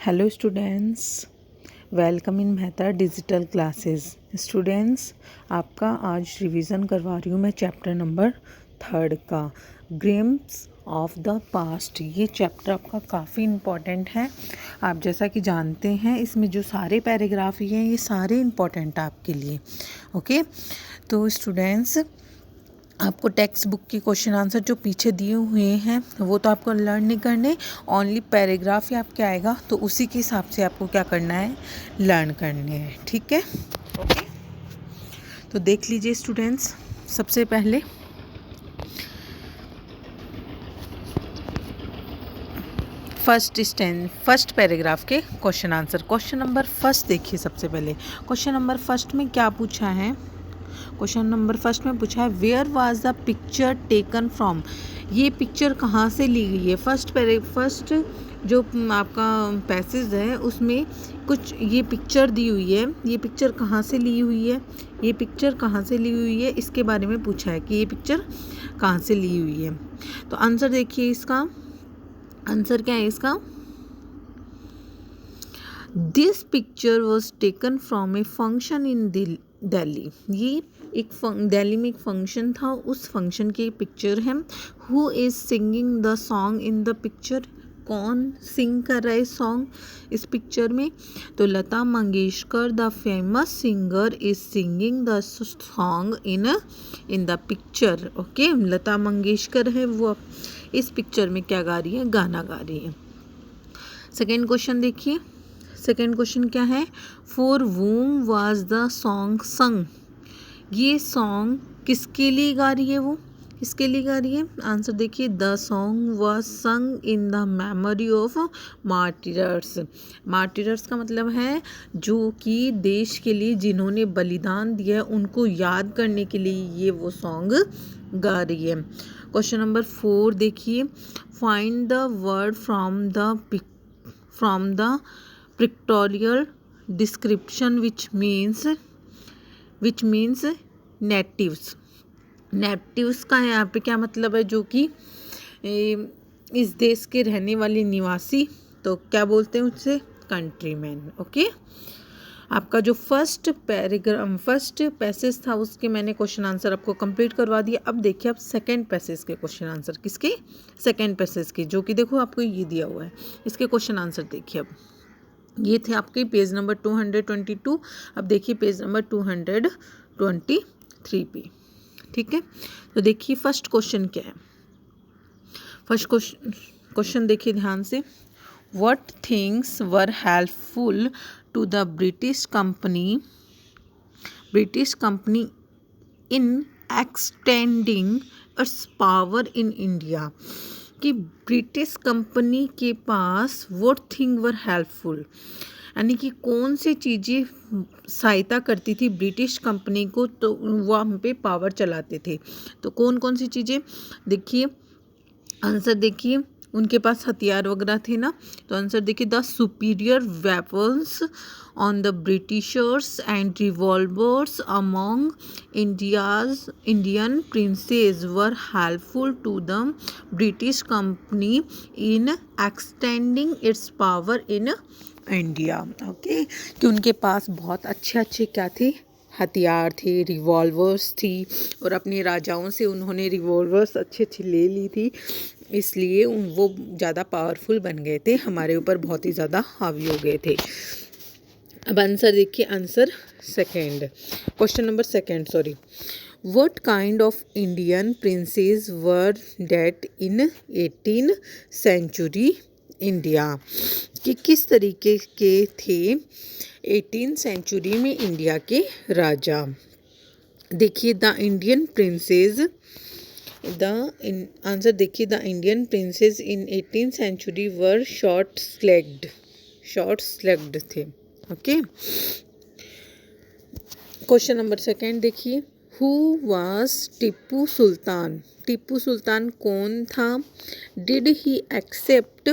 Hello students, welcome in Mehta digital classes. Students, आपका आज revision करवा रही हूँ मैं चैप्टर नंबर 3 का, ग्लिम्प्स ऑफ द पास्ट। ये चैप्टर आपका काफ़ी इम्पॉर्टेंट है। आप जैसा कि जानते हैं इसमें जो सारे पैराग्राफ हैं ये सारे इम्पॉर्टेंट है आपके लिए। ओके, तो स्टूडेंट्स आपको टेक्स्ट बुक के क्वेश्चन आंसर जो पीछे दिए हुए हैं वो तो आपको लर्न नहीं करने, ओनली पैराग्राफ ही आपके आएगा तो उसी के हिसाब से आपको क्या करना है, लर्न करने हैं। ठीक है, ओके। तो देख लीजिए स्टूडेंट्स, सबसे पहले फर्स्ट पैराग्राफ के question answer. Question number first देखिए। सबसे पहले क्वेश्चन नंबर फर्स्ट में क्या पूछा है, क्वेश्चन नंबर फर्स्ट में पूछा है where was the picture taken from. ये पिक्चर कहाँ से ली गई है। फर्स्ट जो आपका पैसेज है उसमें कुछ ये पिक्चर दी हुई है। ये पिक्चर कहाँ से ली हुई है, ये पिक्चर कहाँ से ली हुई है, इसके बारे में पूछा है कि ये पिक्चर कहाँ से ली हुई है। तो आंसर देखिए, इसका आंसर क्या है इसका, this picture was taken from a function in Delhi. ये एक दिल्ली में एक फंक्शन था, उस फंक्शन की पिक्चर है। Who is singing the song in the picture, कौन सिंग कर रहा है सॉन्ग इस पिक्चर में। तो Lata Mangeshkar the famous singer is singing the song in the picture. Okay, Lata Mangeshkar है वो इस पिक्चर में क्या गा रही है, गाना गा रही है। सेकेंड क्वेश्चन देखिए, सेकेंड क्वेश्चन क्या है, for whom was the song sung. ये सॉन्ग किसके लिए गा रही है, वो किसके लिए गा रही है। आंसर देखिए, द सॉन्ग वाज संग इन द मेमोरी ऑफ मार्टिरर्स। मार्टिरर्स का मतलब है जो कि देश के लिए जिन्होंने बलिदान दिया है उनको याद करने के लिए ये वो सॉन्ग गा रही है। क्वेश्चन नंबर 4 देखिए, find the word from the pictorial description which means natives। Natives का यहाँ पे क्या मतलब है, जो कि इस देश के रहने वाले निवासी, तो क्या बोलते हैं उससे, कंट्रीमैन। ओके, आपका जो फर्स्ट पैसेज था उसके मैंने क्वेश्चन आंसर आपको कंप्लीट करवा दिया। अब देखिए आप सेकंड पैसेज के क्वेश्चन आंसर, किसके, सेकंड पैसेज के, जो कि देखो आपको ये दिया हुआ है। इसके क्वेश्चन आंसर देखिए। अब ये थे आपके पेज नंबर 222। अब देखिए पेज नंबर 223 पे। ठीक है, तो देखिए फर्स्ट क्वेश्चन क्या है। फर्स्ट क्वेश्चन देखिए ध्यान से, what things were helpful to the British company in extending its power in India. कि ब्रिटिश कंपनी के पास व्हाट थिंग वर हेल्पफुल, यानी कि कौन सी चीज़ें सहायता करती थी ब्रिटिश कंपनी को, तो वो हम पे पावर चलाते थे। तो कौन कौन सी चीज़ें, देखिए आंसर देखिए, उनके पास हथियार वगैरह थे ना। तो आंसर देखिए, the superior weapons on the Britishers and revolvers among Indian princes were helpful to the British company in extending its power in India. Okay, कि उनके पास बहुत अच्छे क्या थे, हथियार थे, रिवॉल्वर्स थी, और अपने राजाओं से उन्होंने रिवॉल्वर्स अच्छे ले ली थी, इसलिए वो ज़्यादा पावरफुल बन गए थे, हमारे ऊपर बहुत ही ज़्यादा हावी हो गए थे। अब आंसर देखिए, answer second, question number second, sorry. What kind of Indian princes were date in 18th century India. कि किस तरीके के थे 18th सेंचुरी में इंडिया के राजा। देखिए, द इंडियन प्रिंसेस, आंसर देखिए, the Indian princes in 18th century were short slagged थे। ओके, क्वेश्चन नंबर सेकेंड देखिए, हु वाज टीपू सुल्तान। टीपू सुल्तान कौन था। Did he accept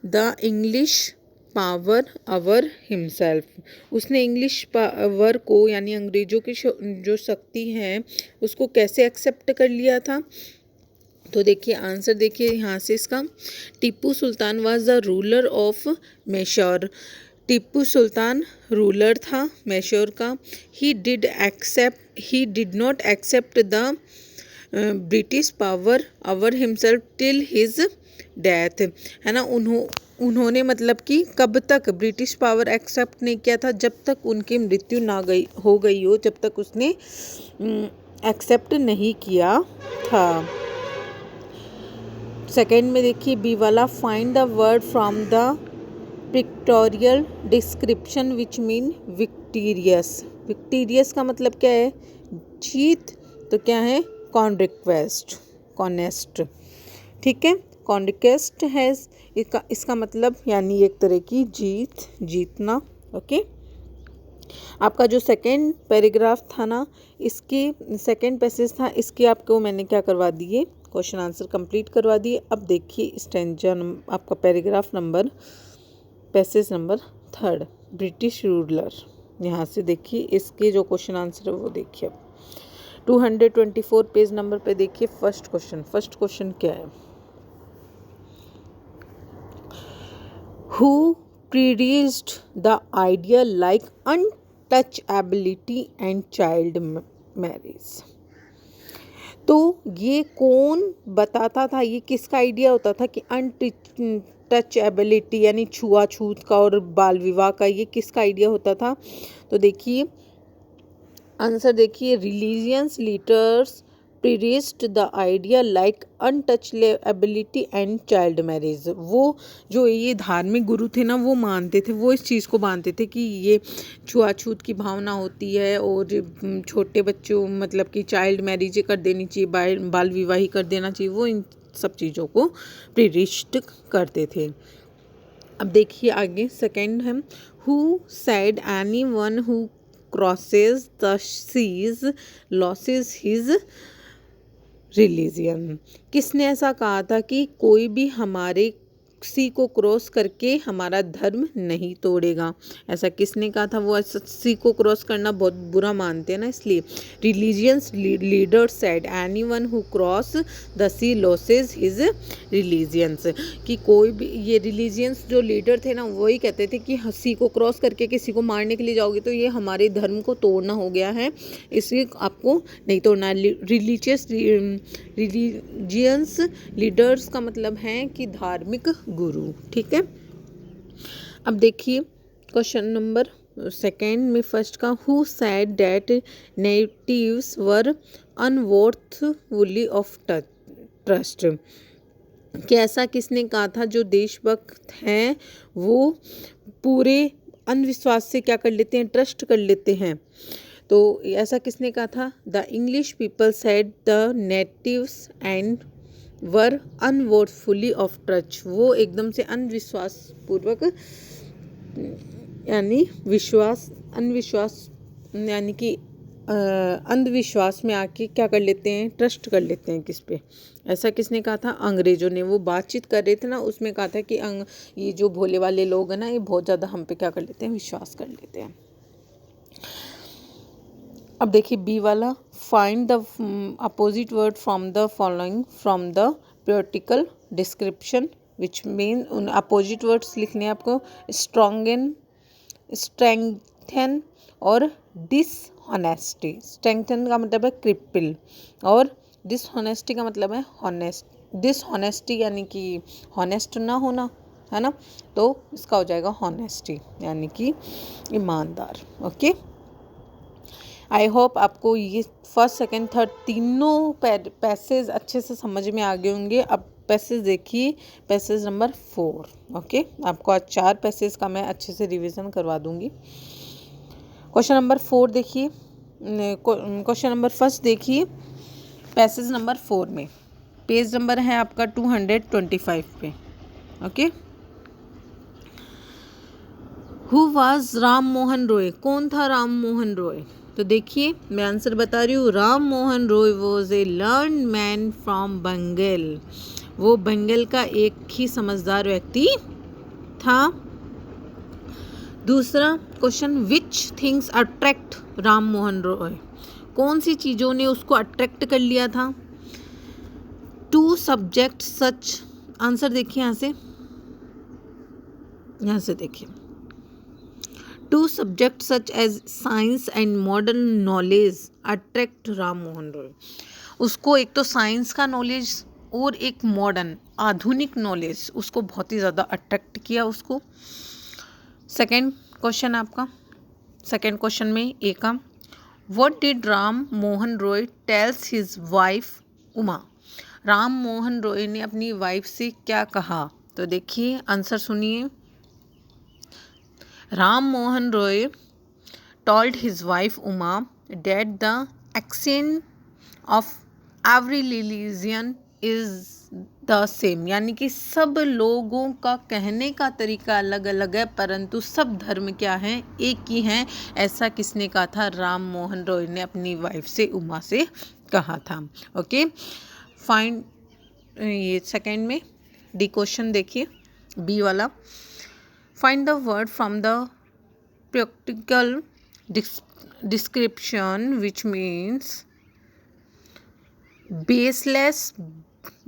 the English power over himself. उसने इंग्लिश पावर को, यानी अंग्रेजों की जो शक्ति है उसको कैसे एक्सेप्ट कर लिया था। तो देखिए आंसर देखिए यहाँ से इसका, Tipu Sultan was the ruler of Mysore. Tipu Sultan ruler था मैसूर का। He did not accept the British power over himself till his death, है ना। उन्होंने मतलब कि कब तक ब्रिटिश पावर एक्सेप्ट नहीं किया था, जब तक उनकी मृत्यु ना हो गई हो, जब तक उसने एक्सेप्ट नहीं किया था। सेकेंड में देखिए बी वाला, find the word from the pictorial description which mean victorious. Victorious का मतलब क्या है, जीत, तो क्या है, कॉन्टेस्ट, ठीक है, कॉन्टेस्ट है इसका मतलब, यानी एक तरह की जीतना। ओके, आपका जो सेकेंड पैराग्राफ था ना, इसकी सेकेंड पैसेज था, इसके आपको मैंने क्या करवा दिए, क्वेश्चन आंसर कंप्लीट करवा दिए। अब देखिए स्टैंजा आपका paragraph number, passage number 3, British ruler. यहाँ से देखिए इसके जो क्वेश्चन आंसर है वो देखिए। अब 224 पेज नंबर पे देखिए फर्स्ट क्वेश्चन क्या है, Who preached the idea like untouchability and child marriage? तो ये कौन बताता था, ये किसका आइडिया होता था कि अनटचेबिलिटी यानी छुआछूत का और बाल विवाह का, ये किसका आइडिया होता था। तो देखिए आंसर देखिए, religious leaders preached the idea like untouchability and child marriage. वो जो ये धार्मिक गुरु थे ना, वो मानते थे, वो इस चीज़ को मानते थे कि ये छुआछूत की भावना होती है और छोटे बच्चों मतलब कि चाइल्ड मैरिज कर देनी चाहिए, बाल विवाह ही कर देना चाहिए, वो इन सब चीज़ों को प्रीच्ड करते थे। अब देखिए आगे सेकेंड है, who said anyone who crosses the seas loses his religion। किसने ऐसा कहा था कि कोई भी हमारे सी को क्रॉस करके हमारा धर्म नहीं तोड़ेगा, ऐसा किसने कहा था। वो ऐसा सी को क्रॉस करना बहुत बुरा मानते हैं ना, इसलिए religious leader said anyone who cross the sea loses his religions, कि कोई भी, ये रिलीजियंस जो लीडर थे ना, वही कहते थे कि सी को क्रॉस करके किसी को मारने के लिए जाओगे तो ये हमारे धर्म को तोड़ना हो गया है, इसलिए आपको नहीं तोड़ना। रिलीजियंस लीडर्स का मतलब है कि धार्मिक गुरु, ठीक है। अब देखिए क्वेश्चन नंबर सेकेंड में फर्स्ट का, who said that natives were unworthily of trust, कि ऐसा किसने कहा था, जो देशभक्त हैं वो पूरे अंधविश्वास से क्या कर लेते हैं, ट्रस्ट कर लेते हैं। तो ऐसा किसने कहा था, the English people said the natives and were unworthily of trust, वो एकदम से अंधविश्वास पूर्वक यानी अंधविश्वास यानी कि अंधविश्वास में आके क्या कर लेते हैं, ट्रस्ट कर लेते हैं किस पे, ऐसा किसने कहा था, अंग्रेजों ने। वो बातचीत कर रहे थे ना, उसमें कहा था कि ये जो भोले वाले लोग हैं ना, ये बहुत ज़्यादा हम पे क्या कर लेते हैं, विश्वास कर लेते हैं। अब देखिए बी वाला, find the opposite word from the following from the periodical description which mean, उन अपोजिट वर्ड्स लिखने हैं आपको, स्ट्रेंथन और डिसऑनेस्टी। स्ट्रेंथन का मतलब है क्रिपल और डिसऑनेस्टी का मतलब है हॉनेस्ट। डिसऑनेस्टी यानी कि हॉनेस्ट ना होना, है ना, तो इसका हो जाएगा हॉनेस्टी यानी कि ईमानदार। ओके, आई होप आपको ये फर्स्ट सेकंड थर्ड तीनों पैसेज अच्छे से समझ में आ गए होंगे। अब पैसेज देखिए, पैसेज नंबर 4। ओके, आपको आज 4 पैसेज का मैं अच्छे से रिवीजन करवा दूंगी। क्वेश्चन नंबर 4 देखिए, क्वेश्चन नंबर फर्स्ट देखिए, पैसेज नंबर 4 में पेज नंबर है आपका 225 पे। Okay, who was Ram Mohan Roy, कौन था राम मोहन रॉय। तो देखिए मैं आंसर बता रही हूँ, Ram Mohan Roy was a learn man from Bengal, वो बंगाल का एक ही समझदार व्यक्ति था। दूसरा question, which things attract Ram Mohan Roy, कौन सी चीज़ों ने उसको अट्रैक्ट कर लिया था। टू सब्जेक्ट सच, आंसर देखिए यहाँ से देखिए, two subject such as science and modern knowledge attract Ram Mohan Roy. उसको एक तो साइंस का नॉलेज और एक मॉडर्न आधुनिक नॉलेज उसको बहुत ही ज़्यादा अट्रैक्ट किया उसको। सेकंड क्वेश्चन आपका, सेकंड क्वेश्चन में ए का, what did Ram Mohan Roy tales his wife Uma. Ram Mohan Roy ने अपनी वाइफ से क्या कहा, तो देखिए आंसर सुनिए। Ram Mohan Roy told his wife Uma that the accent of every religion is the same, यानी कि सब लोगों का कहने का तरीका अलग अलग है परंतु सब धर्म क्या हैं, एक ही हैं। ऐसा किसने कहा था, राम मोहन रॉय ने अपनी वाइफ से उमा से कहा था। ओके फाइंड, ये सेकंड में डी क्वेश्चन देखिए बी वाला, find the word from the practical description which means baseless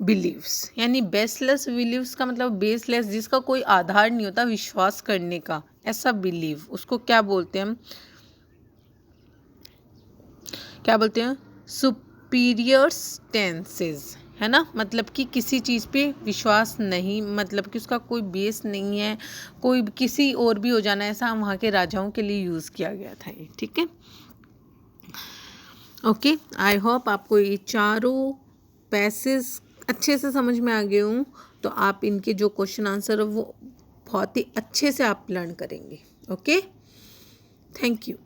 beliefs, यानी baseless beliefs का मतलब baseless जिसका कोई आधार नहीं होता विश्वास करने का, ऐसा बिलीव उसको क्या बोलते हैं हम, क्या बोलते हैं, सुपीरियर टेंसेस, है ना। मतलब कि किसी चीज़ पे विश्वास नहीं, मतलब कि उसका कोई बेस नहीं है, कोई किसी और भी हो जाना, ऐसा वहाँ के राजाओं के लिए यूज़ किया गया था ये, ठीक है। ओके आई होप आपको ये चारों पैसेज अच्छे से समझ में आ गए हों, तो आप इनके जो क्वेश्चन आंसर है वो बहुत ही अच्छे से आप लर्न करेंगे। Okay thank you.